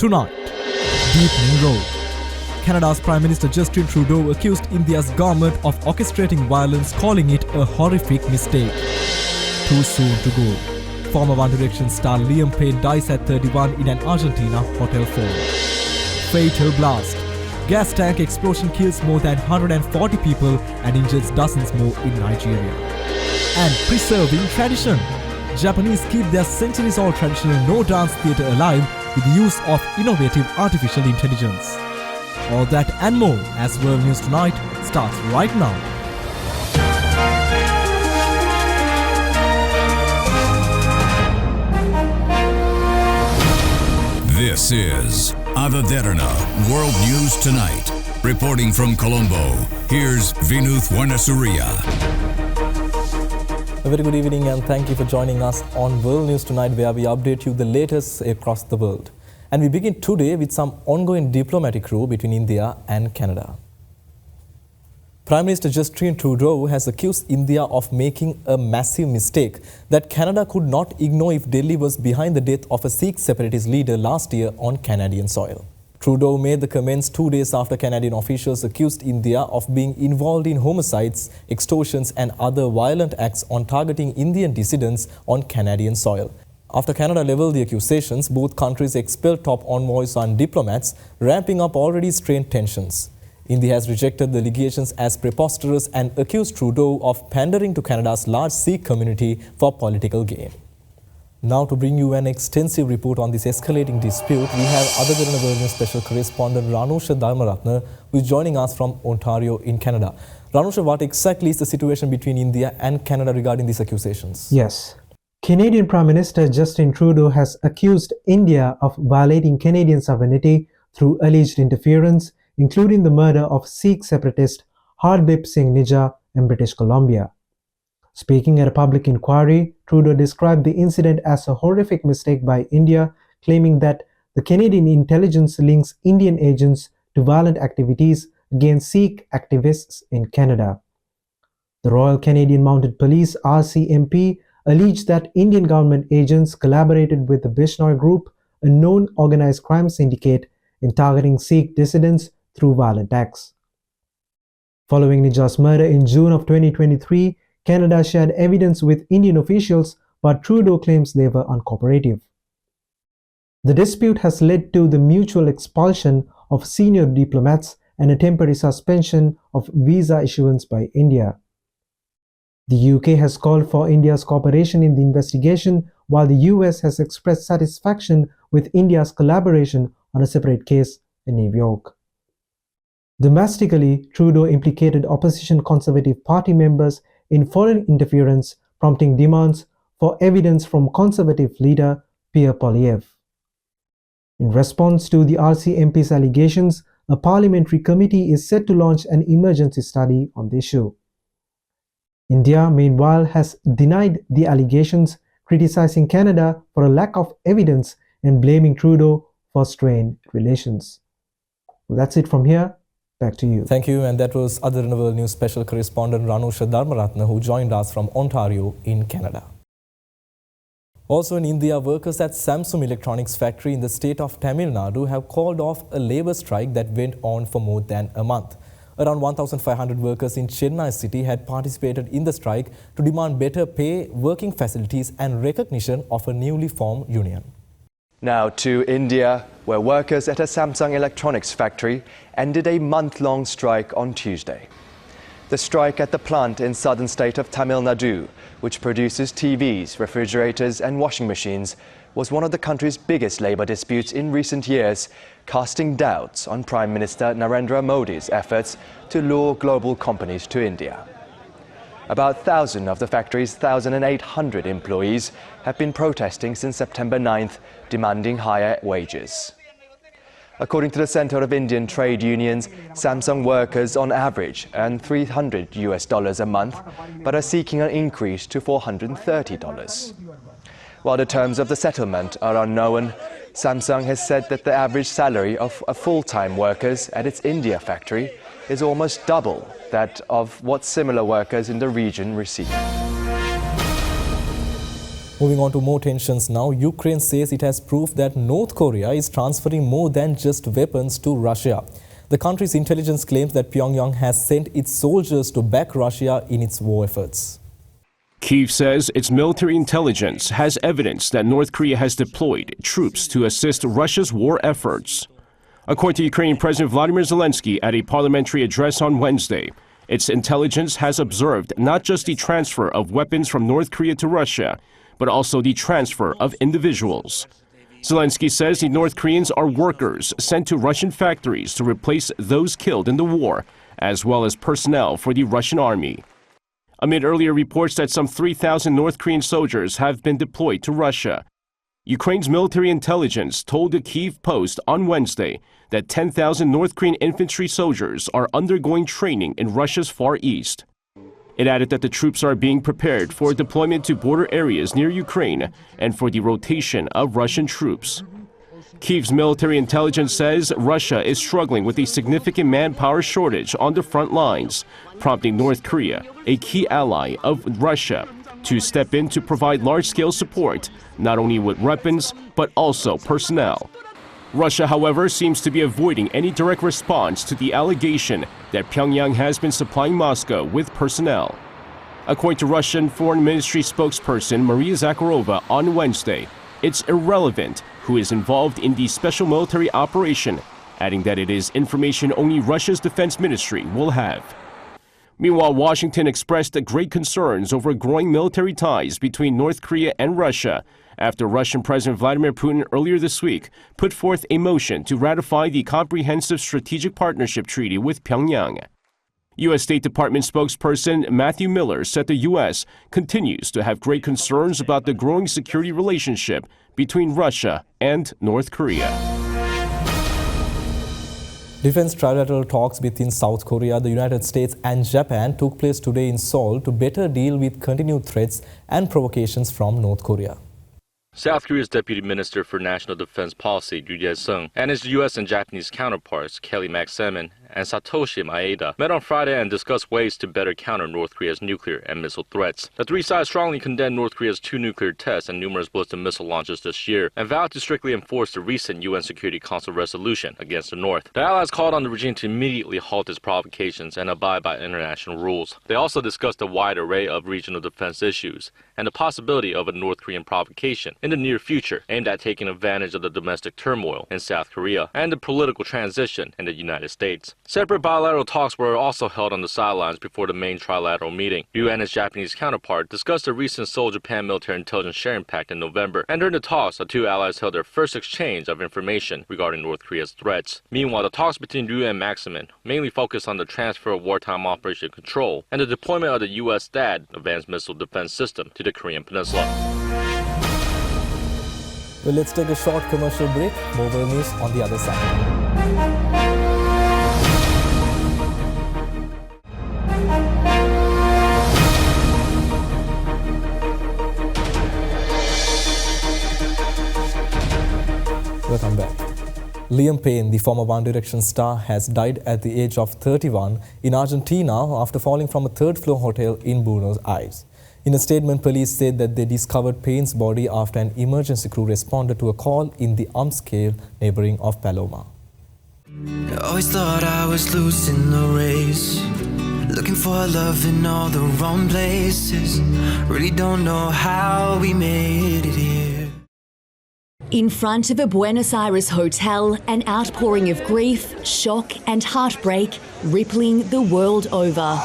Tonight, deepening road. Canada's Prime Minister Justin Trudeau accused India's government of orchestrating violence, calling it a horrific mistake. Too soon to go. Former One Direction star Liam Payne dies at 31 in an Argentina hotel phone. Fatal blast. Gas tank explosion kills more than 140 people and injures dozens more in Nigeria. And preserving tradition. Japanese keep their centuries-old traditional no-dance theatre alive with the use of innovative artificial intelligence. All that and more as World News Tonight starts right now. This is Derana, World News Tonight. Reporting from Colombo, here's Vinuth Warnasuriya. A very good evening and thank you for joining us on World News Tonight, where we update you the latest across the world. And we begin today with some ongoing diplomatic row between India and Canada. Prime Minister Justin Trudeau has accused India of making a massive mistake that Canada could not ignore if Delhi was behind the death of a Sikh separatist leader last year on Canadian soil. Trudeau made the comments 2 days after Canadian officials accused India of being involved in homicides, extortions and other violent acts on targeting Indian dissidents on Canadian soil. After Canada leveled the accusations, both countries expelled top envoys and diplomats, ramping up already strained tensions. India has rejected the allegations as preposterous and accused Trudeau of pandering to Canada's large Sikh community for political gain. Now, to bring you an extensive report on this escalating dispute, we have Derana World News special correspondent Ranusha Dharmaratne, who is joining us from Ontario in Canada. Ranusha, what exactly is the situation between India and Canada regarding these accusations? Yes. Canadian Prime Minister Justin Trudeau has accused India of violating Canadian sovereignty through alleged interference, including the murder of Sikh separatist Hardip Singh Nijjar in British Columbia. Speaking at a public inquiry, Trudeau described the incident as a horrific mistake by India, claiming that the Canadian intelligence links Indian agents to violent activities against Sikh activists in Canada. The Royal Canadian Mounted Police (RCMP) alleged that Indian government agents collaborated with the Bishnoi Group, a known organized crime syndicate, in targeting Sikh dissidents through violent acts. Following Nijjar's murder in June of 2023, Canada shared evidence with Indian officials, but Trudeau claims they were uncooperative. The dispute has led to the mutual expulsion of senior diplomats and a temporary suspension of visa issuance by India. The UK has called for India's cooperation in the investigation, while the US has expressed satisfaction with India's collaboration on a separate case in New York. Domestically, Trudeau implicated opposition Conservative Party members in foreign interference, prompting demands for evidence from Conservative leader Pierre Poilievre. In response to the RCMP's allegations, a parliamentary committee is set to launch an emergency study on the issue. India, meanwhile, has denied the allegations, criticizing Canada for a lack of evidence and blaming Trudeau for strained relations. Well, that's it from here. Back to you. Thank you. And that was Derana World News special correspondent Ranusha Dharmaratne, who joined us from Ontario in Canada. Also in India, workers at Samsung Electronics factory in the state of Tamil Nadu have called off a labour strike that went on for more than a month. Around 1,500 workers in Chennai city had participated in the strike to demand better pay, working facilities and recognition of a newly formed union. Now to India, where workers at a Samsung Electronics factory ended a month-long strike on Tuesday. The strike at the plant in southern state of Tamil Nadu, which produces TVs, refrigerators and washing machines, was one of the country's biggest labour disputes in recent years, casting doubts on Prime Minister Narendra Modi's efforts to lure global companies to India. About 1,000 of the factory's 1,800 employees have been protesting since September 9th, demanding higher wages. According to the Centre of Indian Trade Unions, Samsung workers on average earn $300 a month, but are seeking an increase to $430. While the terms of the settlement are unknown, Samsung has said that the average salary of full-time workers at its India factory is almost double that of what similar workers in the region receive. Moving on to more tensions now, Ukraine says it has proof that North Korea is transferring more than just weapons to Russia. The country's intelligence claims that Pyongyang has sent its soldiers to back Russia in its war efforts. Kyiv says its military intelligence has evidence that North Korea has deployed troops to assist Russia's war efforts. According to Ukrainian President Vladimir Zelensky at a parliamentary address on Wednesday, its intelligence has observed not just the transfer of weapons from North Korea to Russia, but also the transfer of individuals. Zelensky says the North Koreans are workers sent to Russian factories to replace those killed in the war, as well as personnel for the Russian army. Amid earlier reports that some 3,000 North Korean soldiers have been deployed to Russia, Ukraine's military intelligence told the Kyiv Post on Wednesday that 10,000 North Korean infantry soldiers are undergoing training in Russia's Far East. It added that the troops are being prepared for deployment to border areas near Ukraine and for the rotation of Russian troops. Kyiv's military intelligence says Russia is struggling with a significant manpower shortage on the front lines, prompting North Korea, a key ally of Russia, to step in to provide large-scale support, not only with weapons, but also personnel. Russia, however, seems to be avoiding any direct response to the allegation that Pyongyang has been supplying Moscow with personnel. According to Russian Foreign Ministry spokesperson Maria Zakharova on Wednesday, it's irrelevant who is involved in the special military operation, adding that it is information only Russia's defense ministry will have. Meanwhile, Washington expressed great concerns over growing military ties between North Korea and Russia after Russian President Vladimir Putin earlier this week put forth a motion to ratify the Comprehensive Strategic Partnership Treaty with Pyongyang. U.S. State Department spokesperson Matthew Miller said the U.S. continues to have great concerns about the growing security relationship between Russia and North Korea. Defense trilateral talks between South Korea, the United States and Japan took place today in Seoul to better deal with continued threats and provocations from North Korea. South Korea's Deputy Minister for National Defense Policy, Ryu Jae-sung, and his U.S. and Japanese counterparts, Kelly McSamon and Satoshi Maeda, met on Friday and discussed ways to better counter North Korea's nuclear and missile threats. The three sides strongly condemned North Korea's 2 nuclear tests and numerous ballistic missile launches this year, and vowed to strictly enforce the recent UN Security Council resolution against the North. The allies called on the regime to immediately halt its provocations and abide by international rules. They also discussed a wide array of regional defense issues and the possibility of a North Korean provocation in the near future aimed at taking advantage of the domestic turmoil in South Korea and the political transition in the United States. Separate bilateral talks were also held on the sidelines before the main trilateral meeting. Ryu and his Japanese counterpart discussed the recent Seoul-Japan Military Intelligence Sharing Pact in November, and during the talks, the two allies held their first exchange of information regarding North Korea's threats. Meanwhile, the talks between Ryu and Maximin mainly focused on the transfer of wartime operation control and the deployment of the U.S. THAAD advanced missile defense system to the Korean Peninsula. Well, let's take a short commercial break. More world news on the other side. Welcome back. Liam Payne, the former One Direction star, has died at the age of 31 in Argentina after falling from a third-floor hotel in Buenos Aires. In a statement, police said that they discovered Payne's body after an emergency crew responded to a call in the upscale neighboring of Paloma. I always thought I was losing the race, looking for love in all the wrong places. Really don't know how we made it here. In front of a Buenos Aires hotel, an outpouring of grief, shock and heartbreak rippling the world over.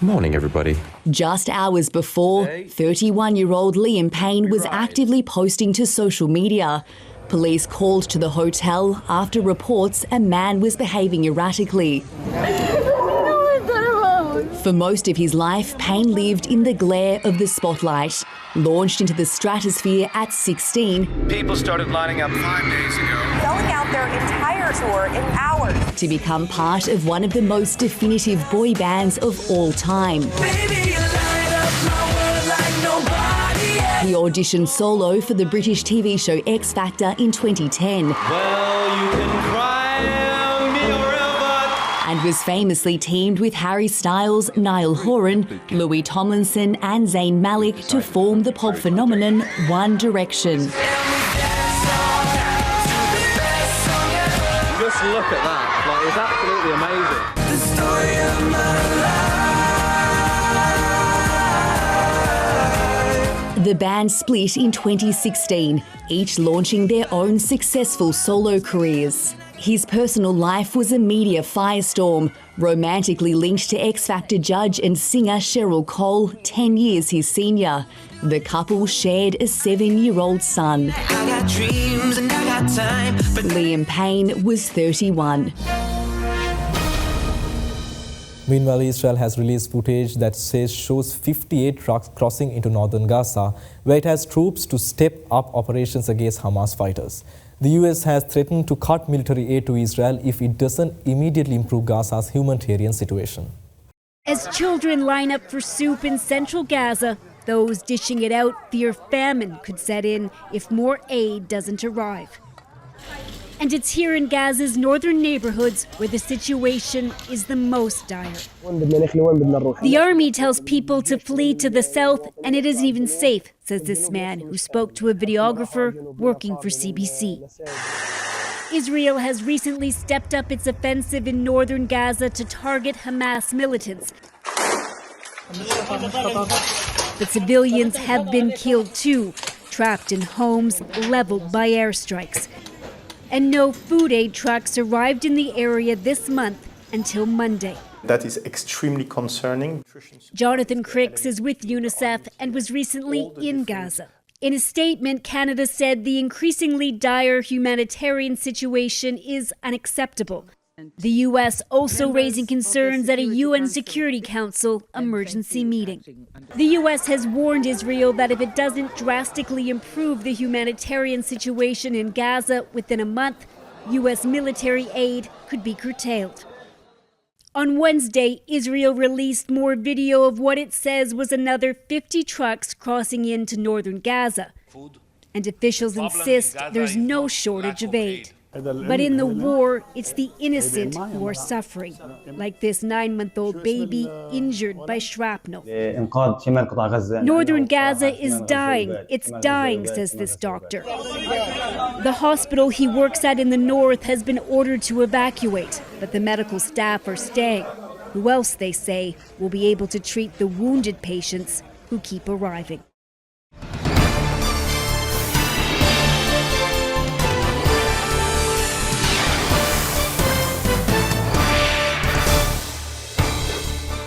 Morning, everybody. Just hours before, 31-year-old Liam Payne was actively posting to social media. Police called to the hotel after reports a man was behaving erratically. For most of his life, Payne lived in the glare of the spotlight. Launched into the stratosphere at 16, people started lining up 5 days ago, selling out their entire tour in hours to become part of one of the most definitive boy bands of all time. Baby, you light up my world like nobody else. He auditioned solo for the British TV show X Factor in 2010. well, you can cry me a river. and was famously teamed with Harry Styles, Niall Horan, Louis Tomlinson and Zayn Malik to form the pop phenomenon One Direction. Just look at that. Like, it's absolutely amazing. The story of my life. The band split in 2016, each launching their own successful solo careers. His personal life was a media firestorm, romantically linked to X Factor judge and singer Cheryl Cole, 10 years his senior. The couple shared a 7-year-old son. I got dreams and I got time, but Liam Payne was 31. Meanwhile, Israel has released footage that shows 58 trucks crossing into northern Gaza, where it has troops to step up operations against Hamas fighters. The US has threatened to cut military aid to Israel if it doesn't immediately improve Gaza's humanitarian situation. As children line up for soup in central Gaza, those dishing it out fear famine could set in if more aid doesn't arrive. And it's here in Gaza's northern neighborhoods where the situation is the most dire. The army tells people to flee to the south, and it isn't even safe, says this man who spoke to a videographer working for CBC. Israel has recently stepped up its offensive in northern Gaza to target Hamas militants. But civilians have been killed too, trapped in homes leveled by airstrikes. And no food aid trucks arrived in the area this month until Monday. That is extremely concerning. Jonathan Cricks is with UNICEF and was recently in Gaza. In a statement, Canada said the increasingly dire humanitarian situation is unacceptable. The U.S. also raising concerns at a UN Security Council emergency meeting. The U.S. has warned Israel that if it doesn't drastically improve the humanitarian situation in Gaza within a month, U.S. military aid could be curtailed. On Wednesday, Israel released more video of what it says was another 50 trucks crossing into northern Gaza. And officials insist there's no shortage of aid. But in the war, it's the innocent who are suffering, like this 9-month-old baby injured by shrapnel. Northern Gaza is dying. It's dying, says this doctor. The hospital he works at in the north has been ordered to evacuate, but the medical staff are staying. Who else, they say, will be able to treat the wounded patients who keep arriving?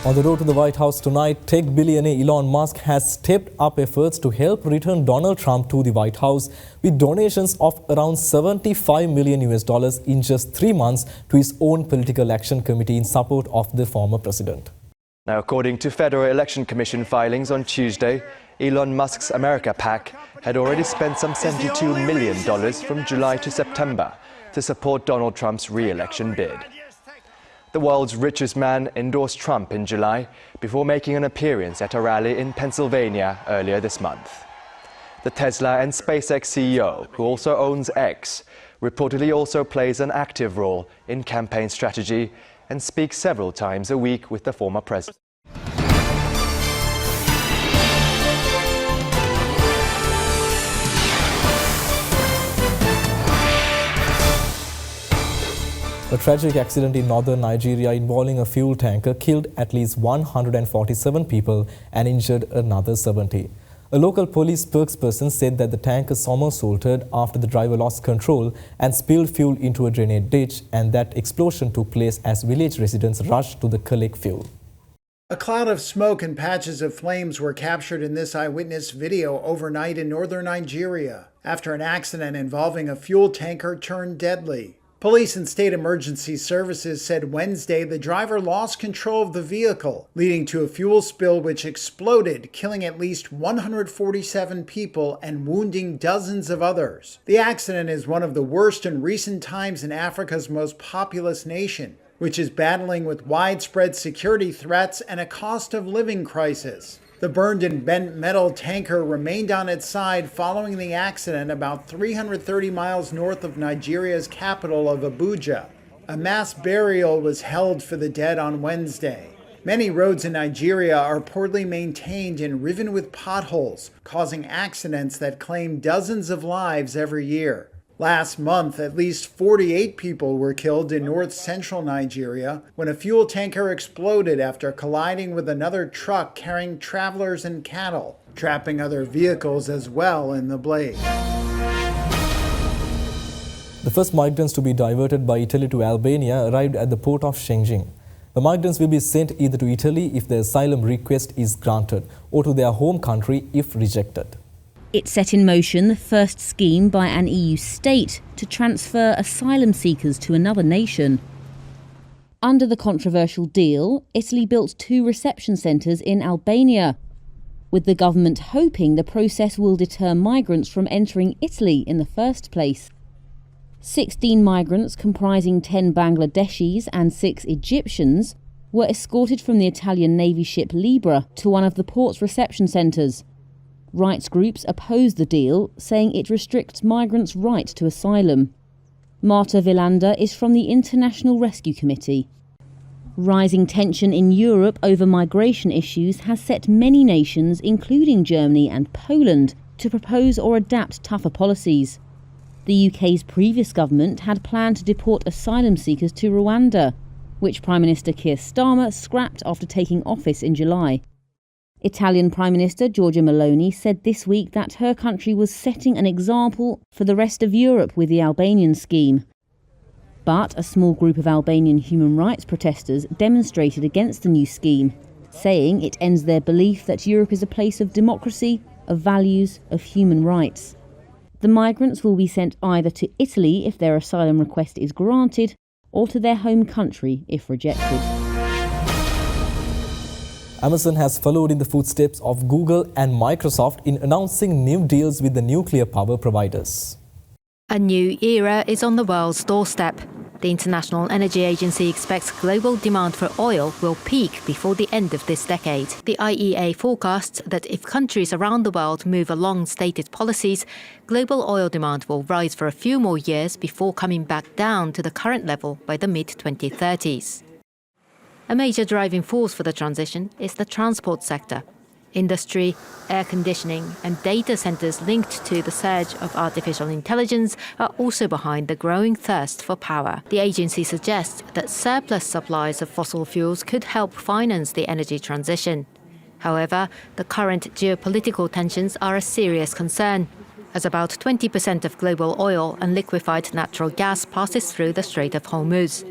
On the road to the White House tonight, tech billionaire Elon Musk has stepped up efforts to help return Donald Trump to the White House with donations of around $75 million in just 3 months to his own political action committee in support of the former president. Now, according to Federal Election Commission filings on Tuesday, Elon Musk's America PAC had already spent some $72 million from July to September to support Donald Trump's re-election bid. The world's richest man endorsed Trump in July before making an appearance at a rally in Pennsylvania earlier this month. The Tesla and SpaceX CEO, who also owns X, reportedly also plays an active role in campaign strategy and speaks several times a week with the former president. A tragic accident in northern Nigeria involving a fuel tanker killed at least 147 people and injured another 70. A local police spokesperson said that the tanker somersaulted after the driver lost control and spilled fuel into a drainage ditch, and that explosion took place as village residents rushed to collect fuel. A cloud of smoke and patches of flames were captured in this eyewitness video overnight in northern Nigeria after an accident involving a fuel tanker turned deadly. Police and state emergency services said Wednesday the driver lost control of the vehicle, leading to a fuel spill which exploded, killing at least 147 people and wounding dozens of others. The accident is one of the worst in recent times in Africa's most populous nation, which is battling with widespread security threats and a cost of living crisis. The burned and bent metal tanker remained on its side following the accident about 330 miles north of Nigeria's capital of Abuja. A mass burial was held for the dead on Wednesday. Many roads in Nigeria are poorly maintained and riven with potholes, causing accidents that claim dozens of lives every year. Last month, at least 48 people were killed in north-central Nigeria when a fuel tanker exploded after colliding with another truck carrying travelers and cattle, trapping other vehicles as well in the blaze. The first migrants to be diverted by Italy to Albania arrived at the port of Shenzhen. The migrants will be sent either to Italy if their asylum request is granted or to their home country if rejected. It set in motion the first scheme by an EU state to transfer asylum seekers to another nation. Under the controversial deal, Italy built 2 reception centres in Albania, with the government hoping the process will deter migrants from entering Italy in the first place. 16 migrants, comprising 10 Bangladeshis and 6 Egyptians, were escorted from the Italian Navy ship Libra to one of the port's reception centres. Rights groups oppose the deal, saying it restricts migrants' right to asylum. Marta Villander is from the International Rescue Committee. Rising tension in Europe over migration issues has set many nations, including Germany and Poland, to propose or adapt tougher policies. The UK's previous government had planned to deport asylum seekers to Rwanda, which Prime Minister Keir Starmer scrapped after taking office in July. Italian Prime Minister Giorgia Meloni said this week that her country was setting an example for the rest of Europe with the Albanian scheme. But a small group of Albanian human rights protesters demonstrated against the new scheme, saying it ends their belief that Europe is a place of democracy, of values, of human rights. The migrants will be sent either to Italy if their asylum request is granted, or to their home country if rejected. Amazon has followed in the footsteps of Google and Microsoft in announcing new deals with the nuclear power providers. A new era is on the world's doorstep. The International Energy Agency expects global demand for oil will peak before the end of this decade. The IEA forecasts that if countries around the world move along stated policies, global oil demand will rise for a few more years before coming back down to the current level by the mid-2030s. A major driving force for the transition is the transport sector. Industry, air conditioning and data centres linked to the surge of artificial intelligence are also behind the growing thirst for power. The agency suggests that surplus supplies of fossil fuels could help finance the energy transition. However, the current geopolitical tensions are a serious concern, as about 20% of global oil and liquefied natural gas passes through the Strait of Hormuz.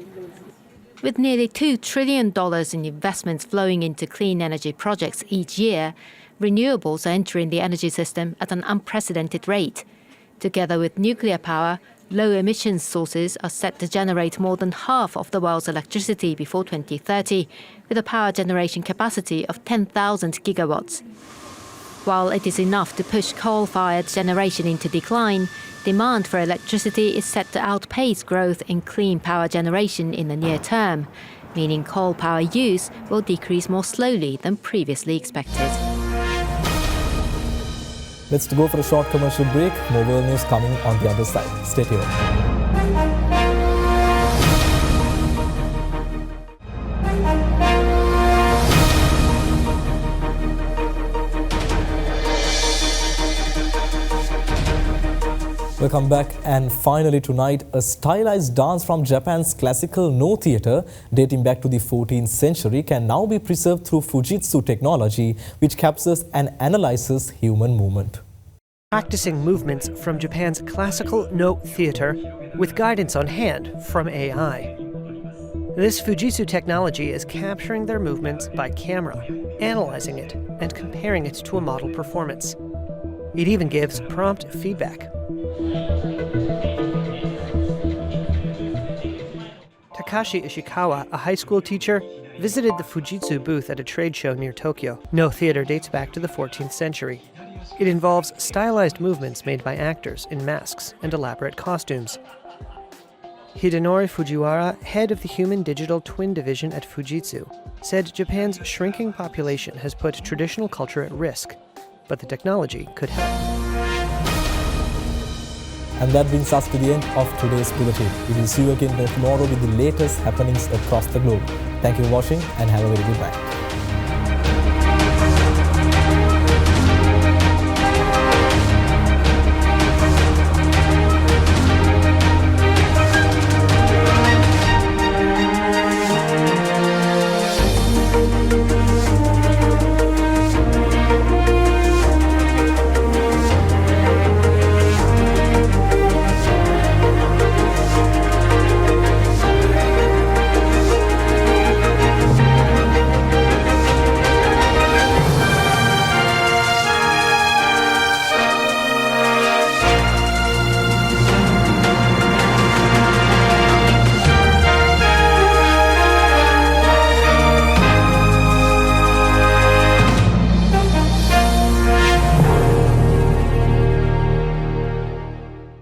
With nearly $2 trillion in investments flowing into clean energy projects each year, renewables are entering the energy system at an unprecedented rate. Together with nuclear power, low-emissions sources are set to generate more than half of the world's electricity before 2030, with a power generation capacity of 10,000 gigawatts. While it is enough to push coal-fired generation into decline, demand for electricity is set to outpace growth in clean power generation in the near term, meaning coal power use will decrease more slowly than previously expected. Let's go for a short commercial break. More world news coming on the other side. Stay tuned. Welcome back, and finally tonight, a stylized dance from Japan's classical No theatre dating back to the 14th century can now be preserved through Fujitsu technology, which captures and analyzes human movement. Practicing movements from Japan's classical No theatre with guidance on hand from AI. This Fujitsu technology is capturing their movements by camera, analyzing it, and comparing it to a model performance. It even gives prompt feedback. Takashi Ishikawa, a high school teacher, visited the Fujitsu booth at a trade show near Tokyo. No theater dates back to the 14th century. It involves stylized movements made by actors in masks and elaborate costumes. Hidenori Fujiwara, head of the Human Digital Twin Division at Fujitsu, said Japan's shrinking population has put traditional culture at risk, but the technology could help. And that brings us to the end of today's bulletin. We will see you again tomorrow with the latest happenings across the globe. Thank you for watching and have a very good night.